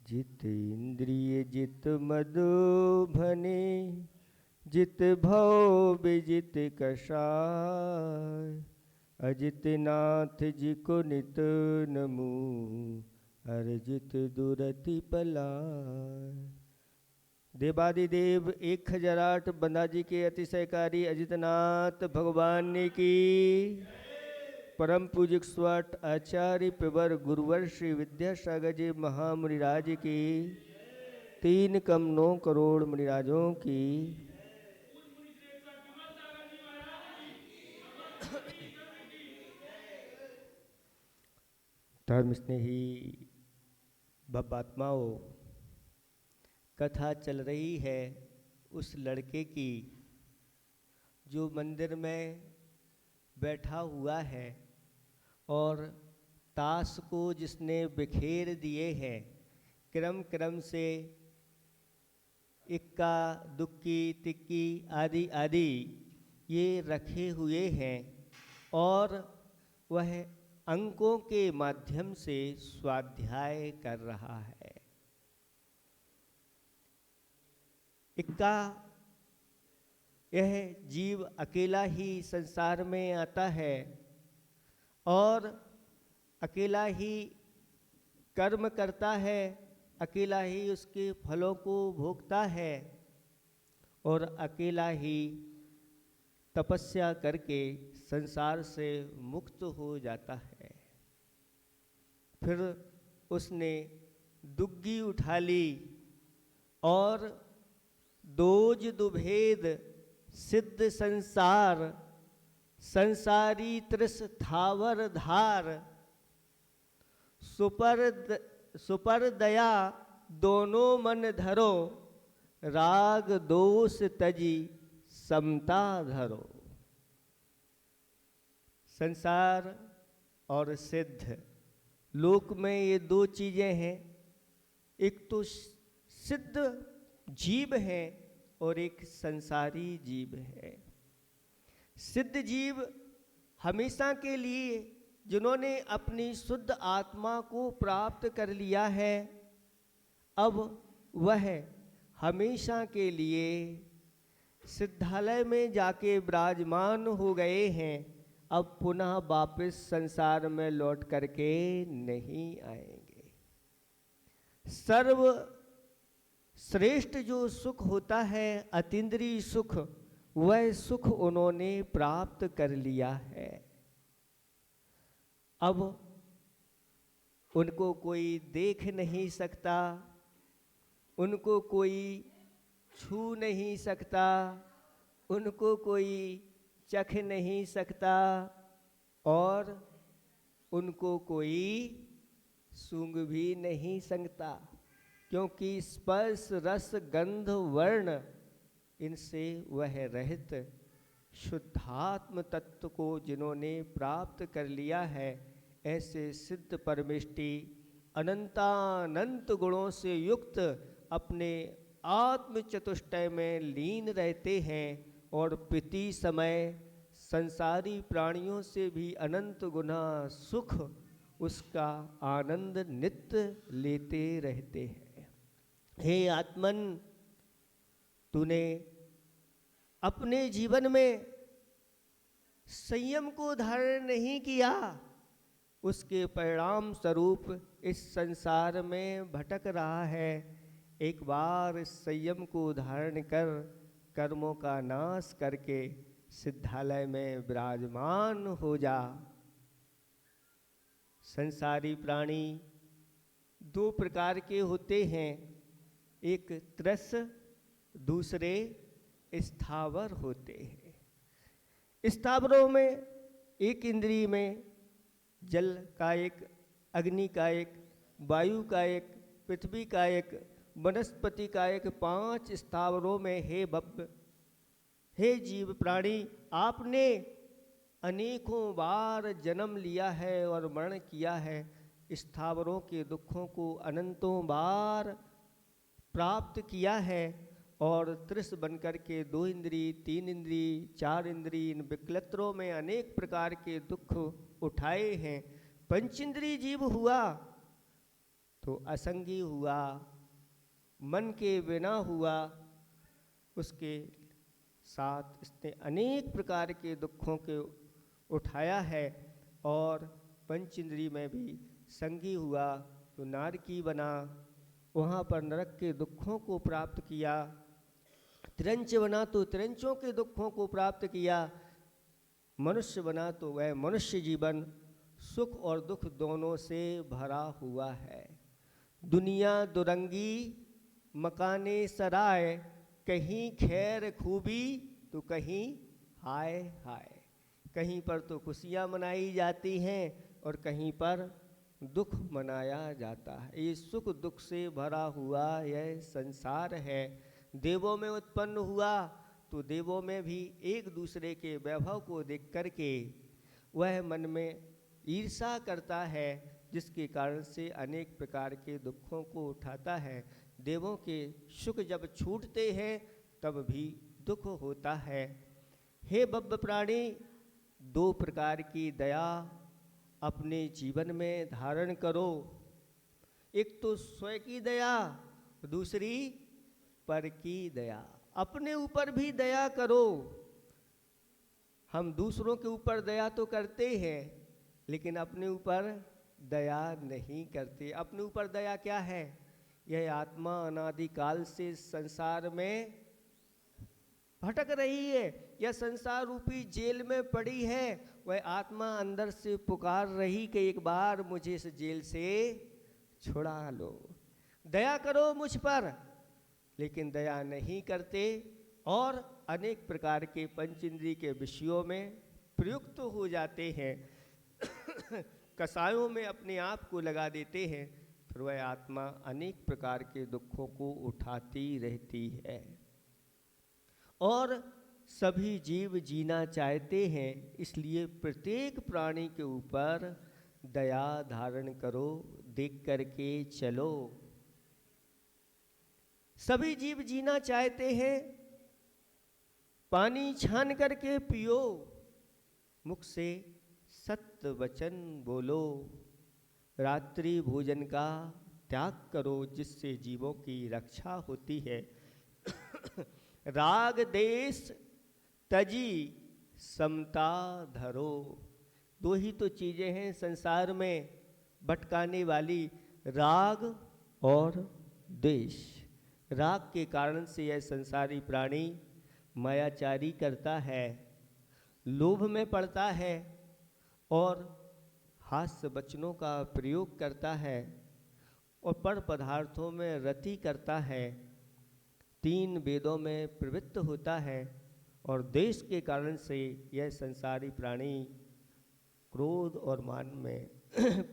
जित इंद्रिय जित मधु भने, जित भव विजित कषाय। अजित नाथ जी को नित नमो, अर्जित दुरति पलाय। देवादिदेव 1008 बंदा जी के अतिशयकारी अजितनाथ भगवान की, परम पूज्य स्वट आचार्य पिवर गुरुवर श्री विद्यासागर जी महामुनिराज की, 3 कम 9 करोड़ मुनिराजों की। धर्म स्नेही भव्यात्माओं, कथा चल रही है उस लड़के की जो मंदिर में बैठा हुआ है और ताश को जिसने बिखेर दिए हैं, क्रम क्रम से इक्का दुक्की तिक्की आदि आदि ये रखे हुए हैं और वह अंकों के माध्यम से स्वाध्याय कर रहा है। इक्का, यह जीव अकेला ही संसार में आता है और अकेला ही कर्म करता है, अकेला ही उसके फलों को भोगता है और अकेला ही तपस्या करके संसार से मुक्त हो जाता है। फिर उसने दुग्गी उठा ली और दोज दुभेद सिद्ध संसार, संसारी तृष थावर धार, सुपर दया दोनों मन धरो, राग दोष तजी समता धरो। संसार और सिद्ध, लोक में ये 2 चीजें हैं। एक तो सिद्ध जीव है और एक संसारी जीव है। सिद्ध जीव हमेशा के लिए, जिन्होंने अपनी शुद्ध आत्मा को प्राप्त कर लिया है, अब वह हमेशा के लिए सिद्धालय में जाके विराजमान हो गए हैं। अब पुनः वापस संसार में लौट करके नहीं आएंगे। सर्व श्रेष्ठ जो सुख होता है, अतीन्द्रिय सुख, वह सुख उन्होंने प्राप्त कर लिया है। अब उनको कोई देख नहीं सकता, उनको कोई छू नहीं सकता, उनको कोई चख नहीं सकता और उनको कोई सूंघ भी नहीं सकता, क्योंकि स्पर्श रस गंध वर्ण इनसे वह रहित शुद्धात्म तत्व को जिन्होंने प्राप्त कर लिया है, ऐसे सिद्ध परमेष्टि अनंतानंत गुणों से युक्त अपने आत्म चतुष्टय में लीन रहते हैं और प्रति समय संसारी प्राणियों से भी अनंत गुना सुख, उसका आनंद नित्य लेते रहते हैं। हे आत्मन, तूने अपने जीवन में संयम को धारण नहीं किया, उसके परिणाम स्वरूप इस संसार में भटक रहा है। एक बार संयम को धारण कर कर्मों का नाश करके सिद्धालय में विराजमान हो जा। संसारी प्राणी 2 प्रकार के होते हैं, एक त्रस, दूसरे स्थावर होते हैं। स्थावरों में एक इंद्रिय में जल का एक, अग्नि का एक, वायु का एक, पृथ्वी का एक, वनस्पति का एक, 5 स्थावरों में हे भव्य, हे जीव प्राणी, आपने अनेकों बार जन्म लिया है और मरण किया है। स्थावरों के दुखों को अनंतों बार प्राप्त किया है और तृष बनकर के 2 इंद्रिय, 3 इंद्रिय, 4 इंद्रिय, इन विकलत्रों में अनेक प्रकार के दुख उठाए हैं। पंचेंद्रिय जीव हुआ तो असंगी हुआ, मन के बिना हुआ, उसके साथ इसने अनेक प्रकार के दुखों के उठाया है। और पंचेंद्रिय में भी संगी हुआ तो नारकी बना, वहाँ पर नरक के दुखों को प्राप्त किया। तिरंच बना तो तिरंचों के दुखों को प्राप्त किया। मनुष्य बना तो वह मनुष्य जीवन सुख और दुख दोनों से भरा हुआ है। दुनिया दुरंगी मकाने सराय, कहीं खैर खूबी तो कहीं हाय हाय। कहीं पर तो खुशियाँ मनाई जाती हैं और कहीं पर दुख मनाया जाता है। ये सुख दुख से भरा हुआ यह संसार है। देवों में उत्पन्न हुआ तो देवों में भी एक दूसरे के वैभव को देख करके वह मन में ईर्षा करता है, जिसके कारण से अनेक प्रकार के दुखों को उठाता है। देवों के सुख जब छूटते हैं तब भी दुख होता है। हे बब्ब प्राणी, दो प्रकार की दया अपने जीवन में धारण करो। एक तो स्वयं की दया, दूसरी पर की दया। अपने ऊपर भी दया करो। हम दूसरों के ऊपर दया तो करते हैं, लेकिन अपने ऊपर दया नहीं करते। अपने ऊपर दया क्या है? यह आत्मा अनादिकाल से संसार में भटक रही है, यह संसार रूपी जेल में पड़ी है। वह आत्मा अंदर से पुकार रही कि एक बार मुझे इस जेल से छुड़ा लो, दया करो मुझ पर, लेकिन दया नहीं करते और अनेक प्रकार के पंचेंद्रिय के विषयों में प्रयुक्त हो जाते हैं। कसायों में अपने आप को लगा देते हैं, फिर वह आत्मा अनेक प्रकार के दुखों को उठाती रहती है। और सभी जीव जीना चाहते हैं, इसलिए प्रत्येक प्राणी के ऊपर दया धारण करो, देख करके चलो। सभी जीव जीना चाहते हैं, पानी छान करके पियो, मुख से सत्य वचन बोलो, रात्रि भोजन का त्याग करो, जिससे जीवों की रक्षा होती है। राग देश तजी समता धरो। दो ही तो चीजें हैं संसार में भटकाने वाली, राग और देश। राग के कारण से यह संसारी प्राणी मायाचारी करता है, लोभ में पड़ता है और हास्य वचनों का प्रयोग करता है और पर पदार्थों में रति करता है, तीन वेदों में प्रवृत्त होता है। और देश के कारण से यह संसारी प्राणी क्रोध और मान में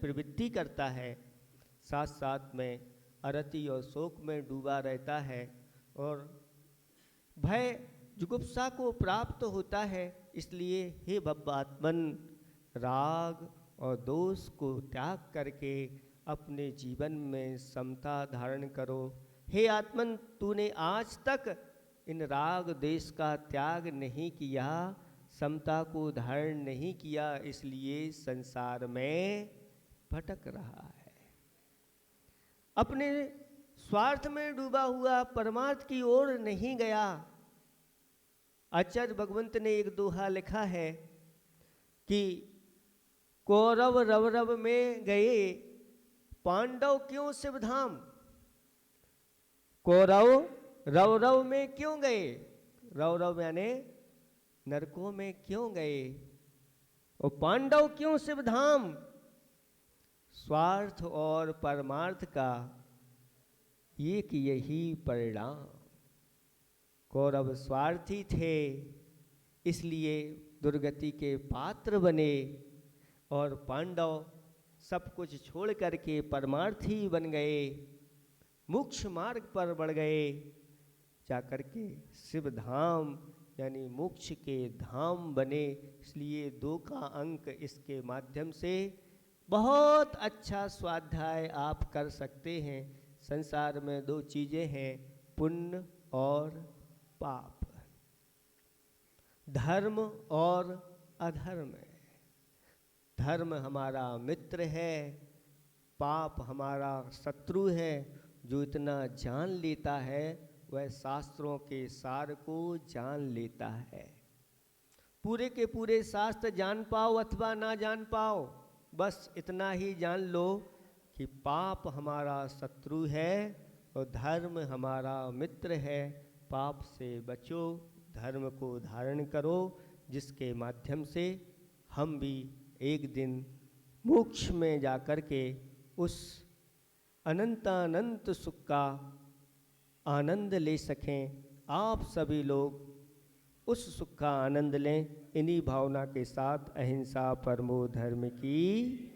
प्रवृत्ति करता है, साथ साथ में अरति और शोक में डूबा रहता है और भय जुगुप्सा को प्राप्त होता है। इसलिए हे बब्बात्मन, राग और दोष को त्याग करके अपने जीवन में समता धारण करो। हे आत्मन, तूने आज तक इन राग देश का त्याग नहीं किया, समता को धारण नहीं किया, इसलिए संसार में भटक रहा है। अपने स्वार्थ में डूबा हुआ परमार्थ की ओर नहीं गया। आचार्य भगवंत ने एक दोहा लिखा है कि कौरव रवरव में गए, पांडव क्यों शिवधाम। कौरव रवरव में क्यों गए? रवरव यानी नरकों में क्यों गए? और पांडव क्यों शिवधाम? स्वार्थ और परमार्थ का एक यही परिणाम। कौरव स्वार्थी थे, इसलिए दुर्गति के पात्र बने, और पांडव सब कुछ छोड़ करके परमार्थी बन गए, मोक्ष मार्ग पर बढ़ गए, जाकर के शिव धाम यानी मोक्ष के धाम बने। इसलिए 2 का अंक इसके माध्यम से बहुत अच्छा स्वाध्याय आप कर सकते हैं। संसार में 2 चीज़ें हैं, पुण्य और पाप, धर्म और अधर्म। धर्म हमारा मित्र है, पाप हमारा शत्रु है जो इतना जान लेता है, वह शास्त्रों के सार को जान लेता है। पूरे के पूरे शास्त्र जान पाओ अथवा ना जान पाओ, बस इतना ही जान लो कि पाप हमारा शत्रु है और धर्म हमारा मित्र है। पाप से बचो, धर्म को धारण करो, जिसके माध्यम से हम भी एक दिन मोक्ष में जाकर के उस अनंतानंत सुख का आनंद ले सकें। आप सभी लोग उस सुख का आनंद लें। इन्हीं भावना के साथ अहिंसा परमो धर्म की